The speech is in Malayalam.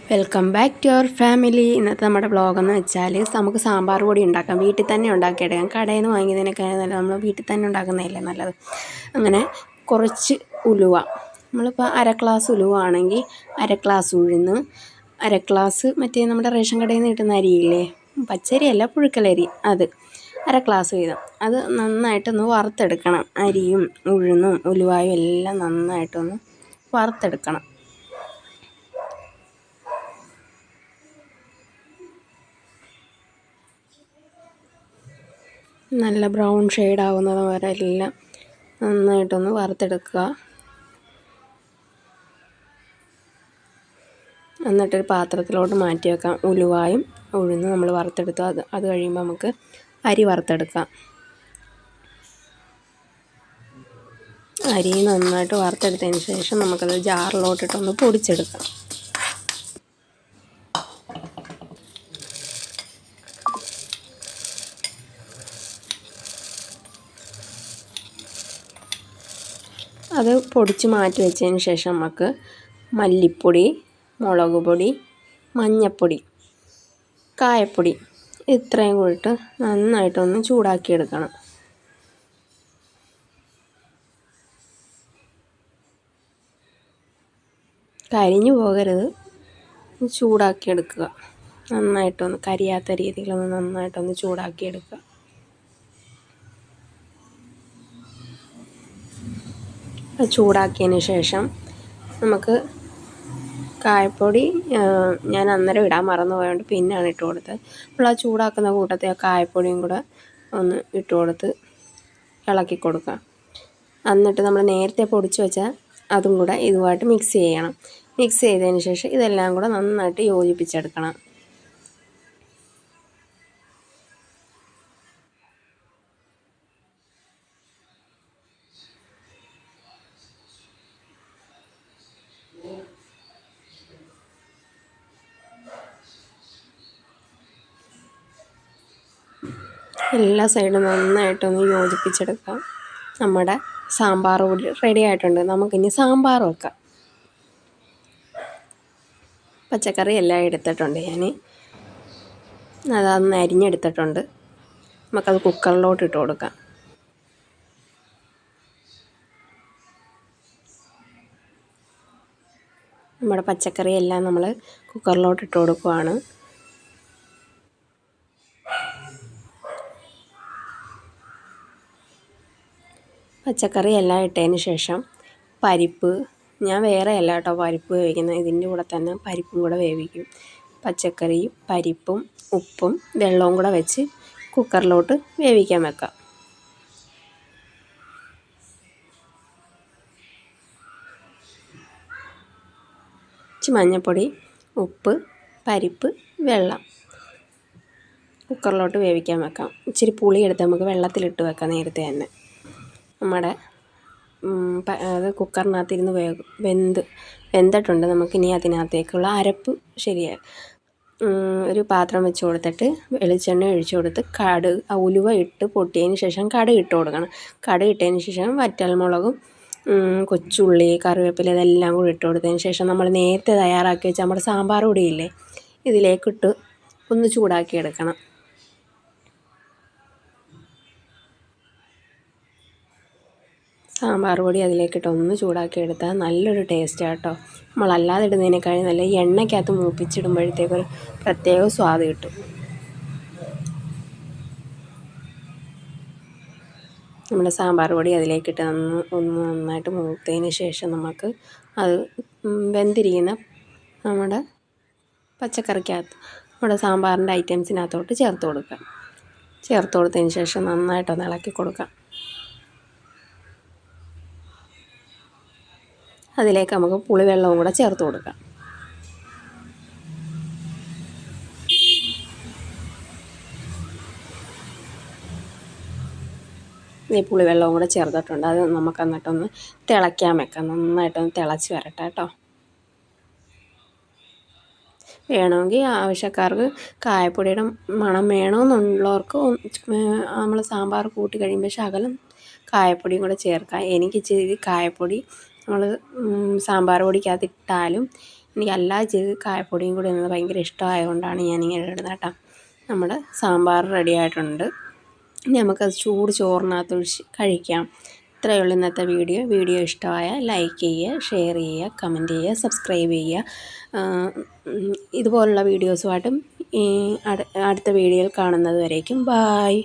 Welcome back to our family. ഇന്നത്തെ നമ്മുടെ വ്ളോഗെന്ന് വെച്ചാൽ നമുക്ക് സാമ്പാർ പൊടി ഉണ്ടാക്കാം. വീട്ടിൽ തന്നെ ഉണ്ടാക്കിയെടുക്കാം. കടയിൽ നിന്ന് വാങ്ങിയതിനൊക്കെ നല്ല നമ്മൾ വീട്ടിൽ തന്നെ ഉണ്ടാക്കുന്നതല്ലേ നല്ലത്. അങ്ങനെ കുറച്ച് ഉലുവ, നമ്മളിപ്പോൾ അര ഗ്ലാസ് ഉലുവ ആണെങ്കിൽ അര ഗ്ലാസ് ഉഴുന്ന്, അര ഗ്ലാസ് മറ്റേ നമ്മുടെ റേഷൻ കടയിൽ നിന്ന് കിട്ടുന്ന അരിയില്ലേ, പച്ചരിയല്ല പുഴുക്കലരി, അത് അര ഗ്ലാസ് വീതം. അത് നന്നായിട്ടൊന്ന് വറുത്തെടുക്കണം. അരിയും ഉഴുന്നും ഉലുവായും എല്ലാം നന്നായിട്ടൊന്ന് വറുത്തെടുക്കണം. നല്ല ബ്രൗൺ ഷെയ്ഡാവുന്നത് വരെ എല്ലാം നന്നായിട്ടൊന്ന് വറുത്തെടുക്കുക. എന്നിട്ടൊരു പാത്രത്തിലോട്ട് മാറ്റി വെക്കാം. ഉലുവായും ഉഴുന്ന് നമ്മൾ വറുത്തെടുത്തു. അത് കഴിയുമ്പോൾ നമുക്ക് അരി വറുത്തെടുക്കാം. അരി നന്നായിട്ട് വറുത്തെടുത്തതിന് ശേഷം നമുക്കത് ജാറിലോട്ടിട്ടൊന്ന് പൊടിച്ചെടുക്കാം. അത് പൊടിച്ച് മാറ്റി വെച്ചതിന് ശേഷം നമുക്ക് മല്ലിപ്പൊടി, മുളക് പൊടി, മഞ്ഞൾപ്പൊടി, കായപ്പൊടി ഇത്രയും കൂടിയിട്ട് നന്നായിട്ടൊന്ന് ചൂടാക്കിയെടുക്കണം. കരിഞ്ഞു പോകരുത്, ചൂടാക്കിയെടുക്കുക. നന്നായിട്ടൊന്ന് കരിയാത്ത രീതിയിലൊന്ന് നന്നായിട്ടൊന്ന് ചൂടാക്കിയെടുക്കുക. ചൂടാക്കിയതിന് ശേഷം നമുക്ക് കായപ്പൊടി ഞാൻ അന്നേരം ഇടാൻ മറന്നു പോയതുകൊണ്ട് പിന്നെയാണ് ഇട്ട് കൊടുത്തത്. നമ്മൾ ആ ചൂടാക്കുന്ന കൂട്ടത്തിൽ ആ കായപ്പൊടിയും കൂടെ ഒന്ന് ഇട്ട് കൊടുത്ത് ഇളക്കി കൊടുക്കുക. എന്നിട്ട് നമ്മൾ നേരത്തെ പൊടിച്ച് വെച്ചാൽ അതും കൂടെ ഇതുമായിട്ട് മിക്സ് ചെയ്യണം. മിക്സ് ചെയ്തതിന് ശേഷം ഇതെല്ലാം കൂടെ നന്നായിട്ട് യോജിപ്പിച്ചെടുക്കണം. എല്ലാ സൈഡും നന്നായിട്ടൊന്ന് യോജിപ്പിച്ചെടുക്കാം. നമ്മുടെ സാമ്പാർ പൊടി റെഡി ആയിട്ടുണ്ട്. നമുക്കിനി സാമ്പാർ വെക്കാം. പച്ചക്കറി എല്ലാം എടുത്തിട്ടുണ്ട് ഞാൻ. അതൊന്ന് അരിഞ്ഞെടുത്തിട്ടുണ്ട്. നമുക്കത് കുക്കറിലോട്ട് ഇട്ട് കൊടുക്കാം. നമ്മുടെ പച്ചക്കറി എല്ലാം നമ്മൾ കുക്കറിലോട്ട് ഇട്ട് കൊടുക്കുവാണ്. പച്ചക്കറി എല്ലാം ഇട്ടതിന് ശേഷം പരിപ്പ്, ഞാൻ വേറെ അല്ല കേട്ടോ പരിപ്പ് വേവിക്കുന്നത്, ഇതിൻ്റെ കൂടെ തന്നെ പരിപ്പും കൂടെ വേവിക്കും. പച്ചക്കറിയും പരിപ്പും ഉപ്പും വെള്ളവും കൂടെ വെച്ച് കുക്കറിലോട്ട് വേവിക്കാൻ വെക്കാം. മഞ്ഞൾപ്പൊടി, ഉപ്പ്, പരിപ്പ്, വെള്ളം കുക്കറിലോട്ട് വേവിക്കാൻ വെക്കാം. ഇച്ചിരി പുളി എടുത്ത് നമുക്ക് വെള്ളത്തിലിട്ട് വെക്കാം നേരത്തെ തന്നെ. നമ്മുടെ അത് കുക്കറിനകത്തിരുന്ന് വെന്തിട്ടുണ്ട്. നമുക്കിനി അതിനകത്തേക്കുള്ള അരപ്പ് ശരിയായി ഒരു പാത്രം വെച്ച് കൊടുത്തിട്ട് വെളിച്ചെണ്ണ ഒഴിച്ച് കൊടുത്ത് ഉലുവ ഇട്ട് പൊട്ടിയതിന് ശേഷം കടുക് ഇട്ട് കൊടുക്കണം. കടുക് ഇട്ടതിന് ശേഷം വറ്റൽമുളകും കൊച്ചുള്ളി, കറിവേപ്പില ഇതെല്ലാം കൂടി ഇട്ട് കൊടുത്തതിന് ശേഷം നമ്മൾ നേരത്തെ തയ്യാറാക്കി വെച്ച നമ്മുടെ സാമ്പാർ പൊടിയില്ലേ, ഇതിലേക്കിട്ട് ഒന്ന് ചൂടാക്കിയെടുക്കണം. സാമ്പാർ പൊടി അതിലേക്കിട്ട് ഒന്ന് ചൂടാക്കിയെടുത്താൽ നല്ലൊരു ടേസ്റ്റാണ് കേട്ടോ. നമ്മളല്ലാതെ ഇടുന്നതിനേക്കാളും നല്ല എണ്ണയ്ക്കകത്ത് മൂപ്പിച്ചിടുമ്പോഴത്തേക്കൊരു പ്രത്യേക സ്വാദ് കിട്ടും. നമ്മുടെ സാമ്പാർ പൊടി അതിലേക്കിട്ട് ഒന്ന് നന്നായിട്ട് മൂത്തതിന് ശേഷം നമുക്ക് അത് വെന്തിരിക്കുന്ന നമ്മുടെ പച്ചക്കറിക്കകത്ത് നമ്മുടെ സാമ്പാറിൻ്റെ ഐറ്റംസിനകത്തോട്ട് ചേർത്ത് കൊടുക്കാം. ചേർത്ത് കൊടുത്തതിന് ശേഷം നന്നായിട്ടൊന്ന് ഇളക്കി കൊടുക്കാം. അതിലേക്ക് നമുക്ക് പുളിവെള്ളവും കൂടെ ചേർത്ത് കൊടുക്കാം. ഈ പുളിവെള്ളവും കൂടെ ചേർത്തിട്ടുണ്ട്. അത് നമുക്ക് എന്നിട്ടൊന്ന് തിളയ്ക്കാൻ വെക്കാം. നന്നായിട്ടൊന്ന് തിളച്ച് വരട്ടെ കേട്ടോ. വേണമെങ്കിൽ ആവശ്യക്കാർക്ക് കായപ്പൊടിയുടെ മണം വേണമെന്നുള്ളവർക്ക് നമ്മൾ സാമ്പാർ കൂട്ടി കഴിയുമ്പോൾ ശകലം കായപ്പൊടിയും കൂടെ ചേർക്കാം. എനിക്ക് ഇച്ചിരി കായപ്പൊടി നമ്മൾ സാമ്പാർ പൊടിക്കകത്ത് ഇട്ടാലും എനിക്ക് അല്ലാതെ ചെയ്ത് കായപ്പൊടിയും കൂടി ഇടുന്നത് ഭയങ്കര ഇഷ്ടമായതുകൊണ്ടാണ് ഞാനിങ്ങനെ ഇടുന്നത് കേട്ടോ. നമ്മുടെ സാമ്പാർ റെഡി ആയിട്ടുണ്ട്. ഇനി നമുക്കത് ചൂട് ചോറിനകത്തൊഴിച്ച് കഴിക്കാം. ഇത്രയേ ഉള്ളൂ ഇന്നത്തെ വീഡിയോ ഇഷ്ടമായ ലൈക്ക് ചെയ്യുക, ഷെയർ ചെയ്യുക, കമൻറ്റ് ചെയ്യുക, സബ്സ്ക്രൈബ് ചെയ്യുക. ഇതുപോലുള്ള വീഡിയോസുമായിട്ടും ഈ അടുത്ത വീഡിയോയിൽ കാണുന്നത് വരേക്കും ബായ്.